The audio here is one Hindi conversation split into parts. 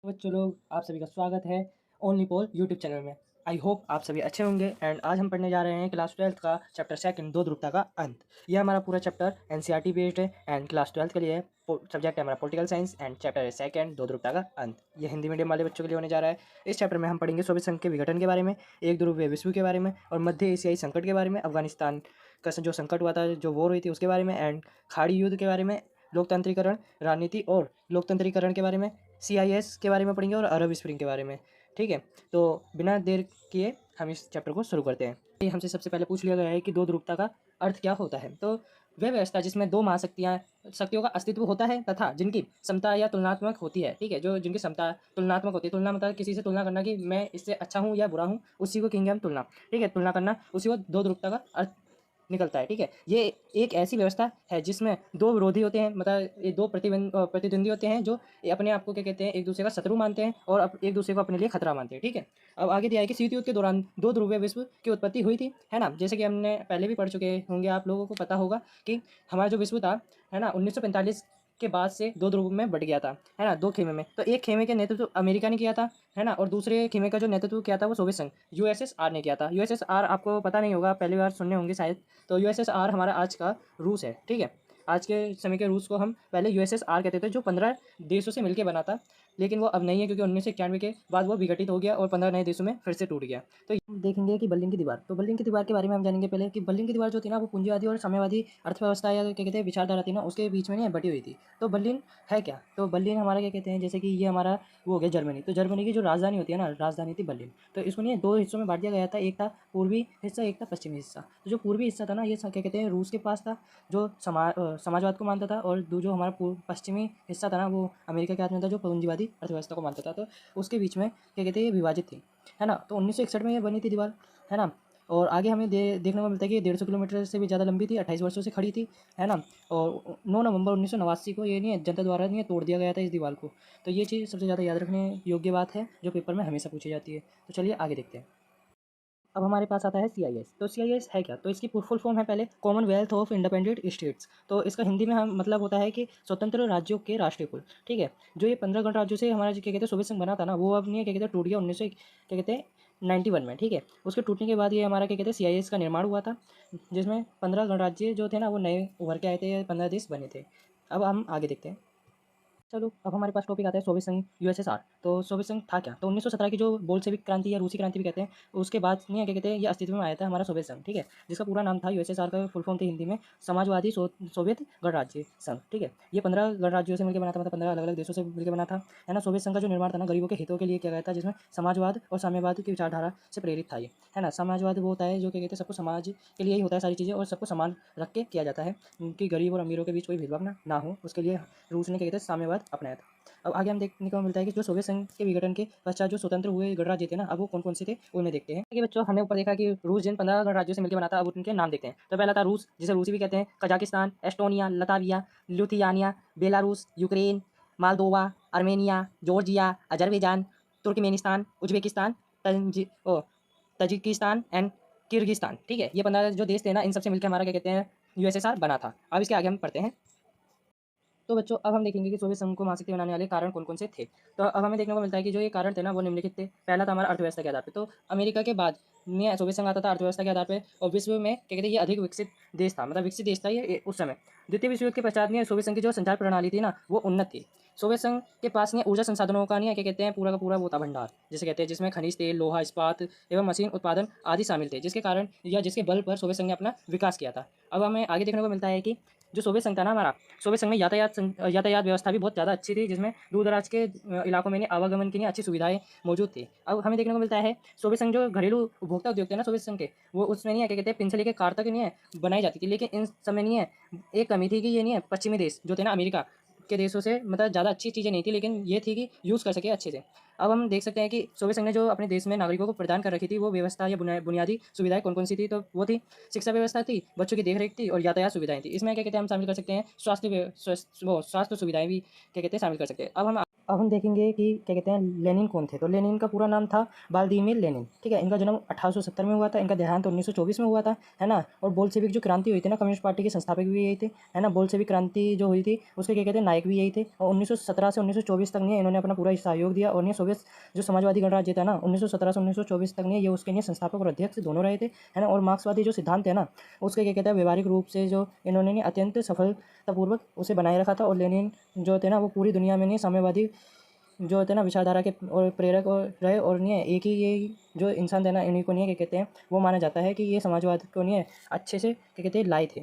बच्चों लोग आप सभी का स्वागत है ओनली पोल यूट्यूब चैनल में। आई होप आप सभी अच्छे होंगे एंड आज हम पढ़ने जा रहे हैं क्लास 12th का चैप्टर सेकंड दो ध्रुवता का अंत। यह हमारा पूरा चैप्टर एनसीईआरटी बेस्ड है एंड क्लास 12th के लिए सब्जेक्ट है हमारा पॉलिटिकल साइंस एंड चैप्टर है सेकंड दो ध्रुवता का अंत। यह हिंदी मीडियम वाले बच्चों के लिए होने जा रहा है। इस चैप्टर में हम पढ़ेंगे सोवियत संघ के विघटन के बारे में, एक ध्रुवीय विश्व के बारे में और मध्य एशियाई संकट के बारे में, अफगानिस्तान का जो संकट हुआ था, जो वॉर हुई थी उसके बारे में एंड खाड़ी युद्ध के बारे में, लोकतंत्रीकरण राजनीति और लोकतंत्रीकरण के बारे में, CIS के बारे में पढ़ेंगे और अरब स्प्रिंग के बारे में। ठीक है, तो बिना देर किए हम इस चैप्टर को शुरू करते हैं। ये हमसे सबसे पहले पूछ लिया गया है कि दो ध्रुवता का अर्थ क्या होता है। तो वह व्यवस्था जिसमें दो शक्तियों का अस्तित्व होता है तथा जिनकी समता या तुलनात्मक होती है। ठीक है, जो जिनकी समता तुलनात्मक होती है, तुलना मतलब किसी से तुलना करना कि मैं इससे अच्छा हूँ या बुरा हूँ, उसी को कहेंगे हम तुलना। ठीक है, तुलना करना, उसी को दो ध्रुवता का अर्थ निकलता है। ठीक है, ये एक ऐसी व्यवस्था है जिसमें दो विरोधी होते हैं, मतलब ये दो प्रतिद्वंदी होते हैं जो अपने आप को क्या कहते हैं, एक दूसरे का शत्रु मानते हैं और एक दूसरे को अपने लिए खतरा मानते हैं। ठीक है, अब आगे दिया है कि शीत युद्ध के दौरान दो ध्रुवीय विश्व की उत्पत्ति हुई थी, है ना। जैसे कि हमने पहले भी पढ़ चुके होंगे, आप लोगों को पता होगा कि हमारा जो विश्व था, है ना, 1945 के बाद से दो ध्रुव में बट गया था, है ना, दो खेमे में। तो एक खेमे के नेतृत्व अमेरिका ने किया था, है ना, और दूसरे खेमे का जो नेतृत्व किया था वो सोवियत संघ USSR ने किया था। USSR आपको पता नहीं होगा, पहली बार सुनने होंगे शायद। तो USSR हमारा आज का रूस है। ठीक है, आज के समय के रूस को हम पहले USSR कहते थे, जो 15 देशों से मिलकर बना था, लेकिन वो अब नहीं है क्योंकि 1991 के बाद वो विघटित हो गया और 15 नए देशों में फिर से टूट गया। तो हम देखेंगे कि बर्लिन की दीवार, तो बर्लिन की दीवार के बारे में हम जानेंगे पहले कि बर्लिन की दीवार जो थी ना, वो पूंजीवादी और साम्यवादी अर्थव्यवस्था या क्या कहते हैं विचारधारा थी ना, उसके बीच में नहीं बटी हुई थी। तो बर्लिन है क्या, तो बर्लिन हमारा क्या कहते हैं, जैसे कि ये हमारा वो हो गया जर्मनी, तो जर्मनी की जो राजधानी होती है ना, राजधानी थी बर्लिन। तो इसको नहीं दो हिस्सों में बांट दिया गया था, एक था पूर्वी हिस्सा, एक था पश्चिमी हिस्सा। तो जो पूर्वी हिस्सा था ना, ये क्या कहते हैं रूस के पास था, जो समाजवाद को मानता था, और जो हमारा पश्चिमी हिस्सा था ना, वो अमेरिका के हाथ में था, जो पूंजीवादी अर्थव्यवस्था को मानता था। तो उसके बीच में क्या कहते हैं, ये विभाजित थी, है ना। तो 1961 में ये बनी थी दीवार, है ना। और आगे हमें देखने को मिलता है कि 150 किलोमीटर से भी ज़्यादा लंबी थी, 28 वर्षों से खड़ी थी, है ना। और 9 नवंबर 1989 को ये नहीं जनता द्वारा नहीं तोड़ दिया गया था इस दीवार को। तो ये चीज़ सबसे ज़्यादा याद रखने योग्य बात है, जो पेपर में हमेशा पूछी जाती है। तो चलिए आगे देखते हैं। अब हमारे पास आता है CIS। तो CIS है क्या, तो इसकी फुल फॉर्म है पहले कॉमनवेल्थ ऑफ इंडिपेंडेंट स्टेट्स। तो इसका हिंदी में हम मतलब होता है कि स्वतंत्र राज्यों के राष्ट्रीय कुल। ठीक है, जो ये 15 गणराज्यों से हमारा जो क्या कहते हैं सोवियत संघ बना था ना, वो अब नहीं क्या कहते हैं टूट गया 1900 क्या कहते हैं 91 में। ठीक है, उसके टूटने के बाद ये हमारा क्या कहते हैं CIS का निर्माण हुआ था, जिसमें 15 गणराज्य जो थे ना, वो नए उभर के आए थे, 15 देश बने थे। अब हम आगे देखते हैं। चलो अब हमारे पास टॉपिक आता है सोवियत संघ USSR। तो सोवियत संघ था क्या, तो 1917 की जो बोल्शेविक क्रांति या रूसी क्रांति भी कहते हैं, उसके बाद नहीं क्या कहते हैं, ये अस्तित्व में आया था हमारा सोवियत संघ। ठीक है, जिसका पूरा नाम था USSR का फुल फॉर्म थी हिंदी में समाजवादी सोवियत गणराज्य संघ। ठीक है, ये 15 गणराज्यों से मिलकर बना था, मतलब 15 अलग अलग देशों से मिलकर बना था, है ना। सोवियत संघ का जो निर्माण था ना, गरीबों के हितों के लिए किया गया था, जिसमें समाजवाद और साम्यवाद की विचारधारा से प्रेरित था ये, है ना। समाजवाद वो होता है जो क्या कहते हैं सबको समाज के लिए ही होता है सारी चीज़ें, और सबको समान रख के किया जाता है, कि गरीब और अमीरों के बीच कोई भेदभाव ना हो, उसके लिए रूस ने क्या कहते हैं साम्यवाद अपनाया था। अब आगे हम देखने को मिलता है कि जो सोवियत संघ के विघटन के पश्चात जो स्वतंत्र हुए गणराज्य थे ना, अब वो कौन कौन से थे उनमें देखते हैं। कि बच्चों हमने ऊपर देखा कि रूस जिन 15 गणराज्यों से मिलकर बना था, अब उनके नाम देखते हैं। तो पहला था रूस, जिसे रूसी भी कहते हैं, Kazakhstan, Estonia, Latvia, Lithuania, Belarus, Ukraine, Moldova, Armenia, Georgia, Azerbaijan, Turkmenistan, Uzbekistan, Tajikistan and Kyrgyzstan. ठीक है, ये 15 जो देश थे ना, इन सबसे मिलकर हमारा क्या कहते हैं USSR बना था। अब इसके आगे हम पढ़ते हैं। तो बच्चों अब हम देखेंगे कि सोवियत संघ को महाशक्ति बनाने वाले कारण कौन कौन से थे। तो अब हमें देखने को मिलता है कि जो ये कारण थे ना, वो निम्नलिखित थे। पहला था हमारा अर्थव्यवस्था के आधार पे, तो अमेरिका के बाद में सोवियत संघ आता था अर्थव्यवस्था के आधार पे, और विश्व में क्या कहते हैं ये अधिक विकसित देश था, मतलब विकसित देश था ये उस समय। द्वितीय विश्व युद्ध के पश्चात में सोवियत संघ की जो संचार प्रणाली थी ना, वो उन्नत थी। सोवियत संघ के पास नहीं ऊर्जा संसाधनों का नहीं क्या कहते हैं पूरा का पूरा वो था भंडार, जिसे कहते हैं, जिसमें खनिज तेल, लोहा, इस्पात एवं मशीन उत्पादन आदि शामिल थे, जिसके कारण या जिसके बल पर सोवियत संघ ने अपना विकास किया था। अब हमें आगे देखने को मिलता है कि जो सोवियत संघ था ना हमारा, सोवियत संघ में यातायात व्यवस्था भी बहुत ज़्यादा अच्छी थी, जिसमें दूर दराज के इलाकों में आवागमन की अच्छी सुविधाएं मौजूद थी। अब हमें देखने को मिलता है सोवियत संघ जो घरेलू उपभोक्ता उद्योग थे ना सोवियत संघ के, वो उसमें नहीं है क्या कहते हैं पिन से लेकर कार तक नहीं है बनाई जाती थी, लेकिन इन समय नहीं है एक कमी थी कि ये नहीं है पश्चिमी देश जो थे ना अमेरिका के देशों से मतलब ज़्यादा अच्छी चीज़ें नहीं थी, लेकिन ये थी कि यूज़ कर सके अच्छे से। अब हम देख सकते हैं कि सोवियत संघ ने जो अपने देश में नागरिकों को प्रदान कर रखी थी वो व्यवस्था या बुनियादी सुविधाएं कौन कौन सी थी, तो वो थी शिक्षा व्यवस्था थी, बच्चों की देखरेख थी और यातायात सुविधाएं थी। इसमें क्या कहते हैं हम शामिल कर सकते हैं स्वास्थ्य सुविधाएं भी क्या कहते हैं शामिल कर सकते हैं। अब हम देखेंगे कि क्या कहते हैं लेनिन कौन थे। तो लेनिन का पूरा नाम था व्लादिमीर लेनिन, ठीक है। इनका जन्म 1870 में हुआ था, इनका देहांत 1924 में हुआ था, है ना। और बोल्शेविक जो क्रांति हुई थी ना, कम्युनिस्ट पार्टी के संस्थापक भी यही थे, है ना। बोल्शेविक क्रांति जो हुई थी उसके क्या कहते हैं नायक भी यही थे। और 1917 से 1924 तक नहीं इन्होंने अपना पूरा सहयोग दिया। और ये सोवियत जो समाजवादी गणराज्य था ना 1917 से 1924 तक नहीं ये उसके लिए संस्थापक और अध्यक्ष दोनों रहे थे, है ना। और मार्क्सवादी जो सिद्धांत है ना उसके क्या कहते हैं व्यवहारिक रूप से जो इन्होंने अत्यंत सफलतापूर्वक उसे बनाए रखा था। और लेनिन जो थे ना वो पूरी दुनिया में नहीं साम्यवादी जो होते हैं ना विचारधारा के और प्रेरक और रहे। और नहीं है एक ही ये जो इंसान थे ना इन्हीं को नहीं क्या कहते हैं वो माना जाता है कि ये समाजवाद को नहीं है अच्छे से क्या कहते हैं लाए थे।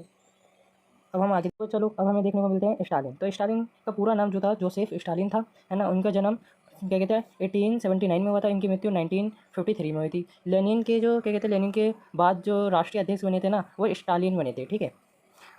अब हम आगे तो चलो अब हमें देखने को मिलते हैं स्टालिन। तो स्टालिन का पूरा नाम जो था जोसेफ स्टालिन था, है ना। उनका जन्म क्या कहते हैं 1879 में हुआ था, इनकी मृत्यु 1953 में हुई थी। लेनिन के जो क्या कहते हैं लेनिन के बाद जो राष्ट्रीय अध्यक्ष बने थे ना वो स्टालिन बने थे, ठीक है।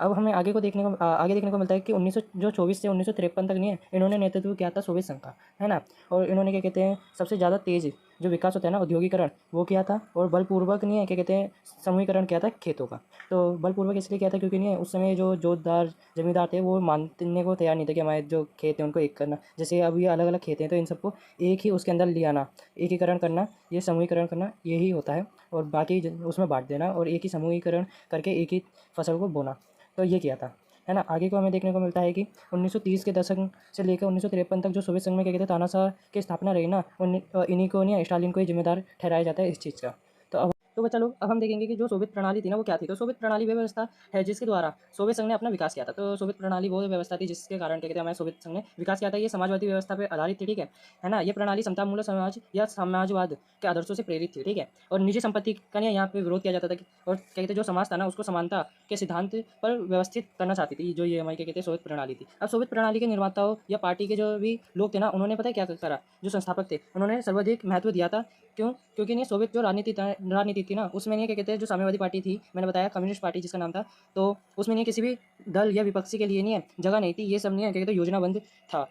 अब हमें आगे देखने को मिलता है कि 1924 से 1953 तक नहीं है इन्होंने नेतृत्व किया था सोवियत संघ का, है ना। और इन्होंने क्या कहते हैं सबसे ज़्यादा तेज़ जो विकास होता है ना औद्योगिकरण वो किया था। और बलपूर्वक नहीं है क्या कहते हैं समूहीकरण किया था खेतों का। तो बलपूर्वक इसलिए किया था क्योंकि नहीं है उस समय जो जोतदार जमींदार थे वो मानने को तैयार नहीं थे कि हमारे जो खेत हैं उनको एक करना, जैसे अब ये अलग अलग खेत हैं तो इन सबको एक ही उसके अंदर ले आना, एकीकरण करना, ये समूहीकरण करना यही होता है। और बाकी उसमें बांट देना और एक ही समूहीकरण करके एक ही फसल को बोना, तो ये किया था, है ना। आगे को हमें देखने को मिलता है कि 1930 के दशक से लेकर 1953 तक जो सोवियत संघ में क्या कहते हैं तानाशाह की स्थापना रही ना इन्हीं को नहीं स्टालिन को ही जिम्मेदार ठहराया जाता है इस चीज़ का। तो बच्चा लोग अब हम देखेंगे कि जो सोवियत प्रणाली थी ना वो क्या थी। तो सोवियत प्रणाली वे व्यवस्था है जिसके द्वारा सोवियत संघ ने अपना विकास किया था। तो सोवियत प्रणाली वो व्यवस्था थी जिसके कारण क्या कहते हैं हमारे सोवियत संघ ने विकास किया था। ये समाजवादी व्यवस्था पर आधारित थी, ठीक है ना। ये प्रणाली समतामूलक समाज या समाजवाद के आदर्शों से प्रेरित थी, ठीक है। और निजी संपत्ति का नहीं यहाँ पे विरोध किया जाता था और क्या कहते हैं जो समाज था ना उसको समानता के सिद्धांत पर व्यवस्थित करना चाहती थी, जो ये हमारी क्या कहते हैं सोवियत प्रणाली थी। अब सोवियत प्रणाली के निर्माताओं या पार्टी के जो भी लोग थे ना उन्होंने पता है क्या करा, जो संस्थापक थे उन्होंने सर्वाधिक महत्व दिया था। क्यों? क्योंकि नहीं सोवियत जो राजनीति थी ना उसमें नहीं क्या कहते हैं जो साम्यवादी पार्टी थी, मैंने बताया कम्युनिस्ट पार्टी जिसका नाम था, तो उसमें नहीं किसी भी दल या विपक्षी के लिए नहीं है जगह नहीं थी। ये सब नहीं है क्या कहते हैं योजनाबंद था,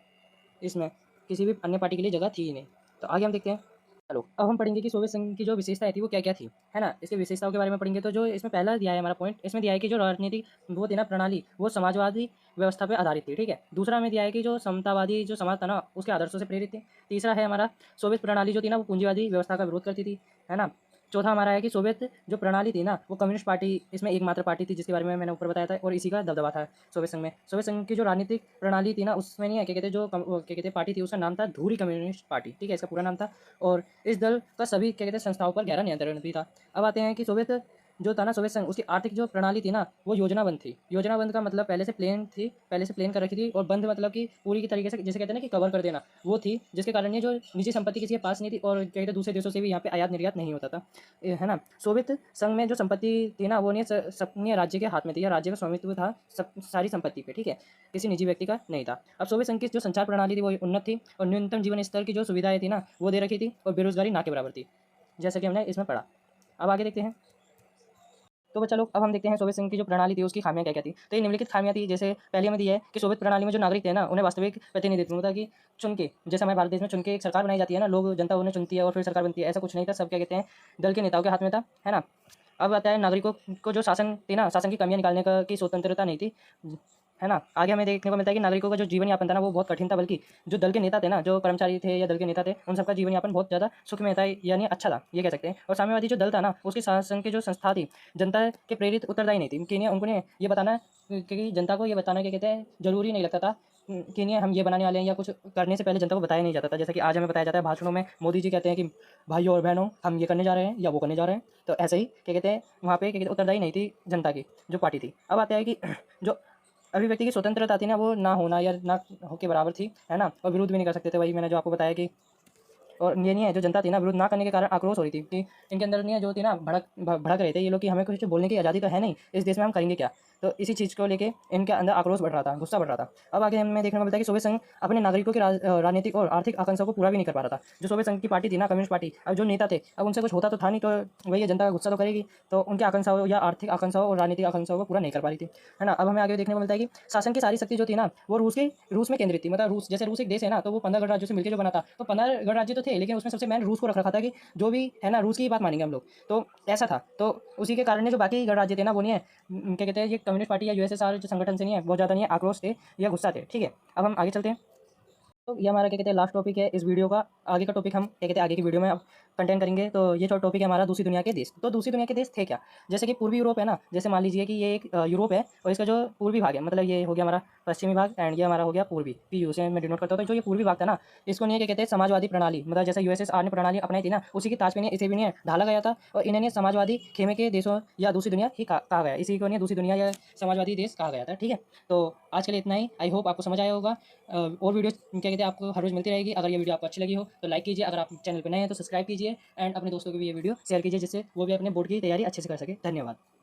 इसमें किसी भी अन्य पार्टी के लिए जगह थी ही नहीं। तो आगे हम देखते हैं। चलो अब हम पढ़ेंगे कि सोवियत संघ की जो विशेषताएं थी वो क्या क्या थी, है ना। इसके विशेषताओं के बारे में पढ़ेंगे। तो जो इसमें पहला दिया है हमारा पॉइंट, इसमें दिया है कि जो राजनीतिक वो थी ना प्रणाली वो समाजवादी व्यवस्था पर आधारित थी, ठीक है। दूसरा हमें दिया है कि जो समतावादी जो समाज था ना उसके आदर्शों से प्रेरित थी। तीसरा है हमारा सोवियत प्रणाली जो थी ना वो पूंजीवादी व्यवस्था का विरोध करती थी, है ना। चौथा हमारा है कि सोवियत जो प्रणाली थी ना वो कम्युनिस्ट पार्टी इसमें एकमात्र पार्टी थी जिसके बारे में मैंने ऊपर बताया था और इसी का दबदबा था सोवियत संघ में। सोवियत संघ की जो राजनीतिक प्रणाली थी ना उसमें नहीं है क्या कहते जो क्या कहते पार्टी थी उसका नाम था धूरी कम्युनिस्ट पार्टी, ठीक है, इसका पूरा नाम था। और इस दल का सभी क्या कहते हैं संस्थाओं पर गहरा नियंत्रण भी था। अब आते हैं कि सोवियत जो था ना सोवियत संघ उसकी आर्थिक जो प्रणाली थी ना वो योजनाबंद थी। योजनाबंद का मतलब पहले से प्लेन कर रखी थी। और बंद मतलब कि पूरी की तरीके से जैसे कहते हैं ना कि कवर कर देना वो थी, जिसके कारण ये जो निजी संपत्ति किसी के पास नहीं थी और क्या कहते दूसरे देशों से भी यहाँ पे आयात निर्यात नहीं होता था, है ना। सोवियत संघ में जो संपत्ति थी ना वो नहीं सबने राज्य के हाथ में थी या राज्य का स्वामित्व था सब सारी संपत्ति पे, ठीक है, किसी निजी व्यक्ति का नहीं था। अब सोवियत संघ की जो संचार प्रणाली थी वो उन्नत थी और न्यूनतम जीवन स्तर की जो सुविधाएं थी ना वो दे रखी थी और बेरोजगारी ना के बराबर थी, जैसा कि हमने इसमें पढ़ा। अब आगे देखते हैं। तो बच्चा लोग अब हम देखते हैं सोवियत संघ की जो प्रणाली थी उसकी खामियां क्या क्या थी। तो ये निम्नलिखित खामियां थी। जैसे पहले हमें दी है कि सोवियत प्रणाली में जो नागरिक थे ना उन्हें वास्तविक प्रतिनिधित्व होता कि चुन के, जैसे हमारे भारत देश में चुन के एक सरकार बनाई जाती है ना, लोग जनता उन्हें चुनती है और फिर सरकार बनती है, ऐसा कुछ नहीं था। सब क्या कहते हैं दल के नेताओं के हाथ में था, है ना। अब आता है नागरिकों को जो शासन थी ना शासन की कमियां निकालने का की स्वतंत्रता नहीं थी, है ना। आगे हमें देखने को मिलता है कि नागरिकों का जो जीवन यापन था ना वो बहुत कठिन था, बल्कि जो दल के नेता थे ना जो कर्मचारी थे या दल के नेता थे उन सबका जीवन यापन बहुत ज़्यादा सुखमय था यानी अच्छा था ये कह सकते हैं। और साम्यवादी जो दल था ना उसके शासन की जो संस्था थी जनता के प्रेरित उत्तरदायी नहीं थी कि उनको ये बताना क्योंकि जनता को ये बताना क्या कहते हैं जरूरी नहीं लगता था कि नहीं हम ये बनाने वाले हैं या कुछ करने से पहले जनता को बताया नहीं जाता था। जैसे कि आज हमें बताया जाता है भाषणों में मोदी जी कहते हैं कि भाइयों और बहनों हम ये करने जा रहे हैं या वो करने जा रहे हैं। तो ऐसे ही क्या कहते हैं वहाँ पे क्या कहते हैं उत्तरदायी नहीं थी जनता की जो पार्टी थी। अब आता है कि जो अभिव्यक्ति की स्वतंत्रता थी ना वो ना होना या ना हो के बराबर थी, है ना। और विरोध भी नहीं कर सकते थे, वही मैंने जो आपको बताया कि और ये नहीं है जो जनता थी ना विरोध ना करने के कारण आक्रोश हो रही थी कि इनके अंदर नहीं है जो थी ना भड़क रहे थे ये लोग कि हमें कुछ बोलने की आज़ादी तो है नहीं इस देश में, हम करेंगे क्या, तो इसी चीज़ को लेके इनके अंदर आक्रोश बढ़ रहा था, गुस्सा बढ़ रहा था। अब आगे हमें देखने को मिलता है कि सोवियत संघ अपने नागरिकों की राजनीतिक और आर्थिक आकांक्षाओं को पूरा भी नहीं कर पा रहा था। जो सोवियत संघ की पार्टी थी ना, कम्युनिस्ट पार्टी, अब जो नेता थे, अब उनसे कुछ होता तो था नहीं, तो वही जनता का गुस्सा तो करेगी, तो उनकी आकांक्षाओं या आर्थिक आकांक्षाओं और राजनीतिक आकांक्षाओं को पूरा नहीं कर पा रही थी, है ना। अब हमें आगे देखने को मिलता है कि शासन की सारी शक्ति जो थी ना, वो रूस में केंद्रित थी। मतलब रूस, जैसे रूस एक देश है ना, तो वो 15 गणराज्यों से मिलकर जो बना था, तो 15 गणराज्य तो थे, लेकिन उसमें सबसे मैंने रूस को रख रखा था कि जो भी है ना, रूस की ही बात मानेंगे हम लोग, तो ऐसा था। तो उसी के कारण जो बाकी गणराज्य थे ना, वो नहीं है, क्या कहते हैं, ये कम्युनिस्ट पार्टी या यूएसएसआर जो संगठन से नहीं है, बहुत ज़्यादा नहीं है, आक्रोश थे या गुस्सा थे, ठीक है। अब हम आगे चलते हैं। तो ये हमारा क्या कहते हैं लास्ट टॉपिक है इस वीडियो का। आगे का टॉपिक हम क्या कहते हैं आगे की वीडियो में अब कंटेंट करेंगे। तो ये जो टॉपिक है हमारा दूसरी दुनिया के देश। तो दूसरी दुनिया के देश थे क्या, जैसे कि पूर्वी यूरोप है ना, जैसे मान लीजिए कि ये एक यूरोप है और इसका जो पूर्वी भाग है, मतलब ये हो गया हमारा पश्चिमी भाग एंड ये हमारा हो गया पूर्वी, PU से मैं डिनोट करता हूँ। तो जो ये पूर्वी भाग था ना, इसको नहीं है क्या कहते हैं समाजवादी प्रणाली, मतलब जैसे USSR ने प्रणाली अपनाई थी ना, उसी की ताज पे नहीं, इसे भी नहीं ढाला गया था और इन्हें नहीं समाजवादी खेमे के देशों या दूसरी दुनिया ही कहा गया, इसी को नहीं दूसरी दुनिया या समाजवादी देश कहा गया था, ठीक है। तो आज के लिए इतना ही। आई होप आपको समझ आया होगा। और वीडियो क्या कहते हैं आपको हर रोज़ मिलती रहेगी। अगर ये वीडियो आपको अच्छी लगी हो तो लाइक कीजिए, अगर आप चैनल पर नए हैं तो सब्सक्राइब कीजिए एंड अपने दोस्तों को भी ये वीडियो शेयर कीजिए, जिससे वो भी अपने बोर्ड की तैयारी अच्छे से कर सके। धन्यवाद।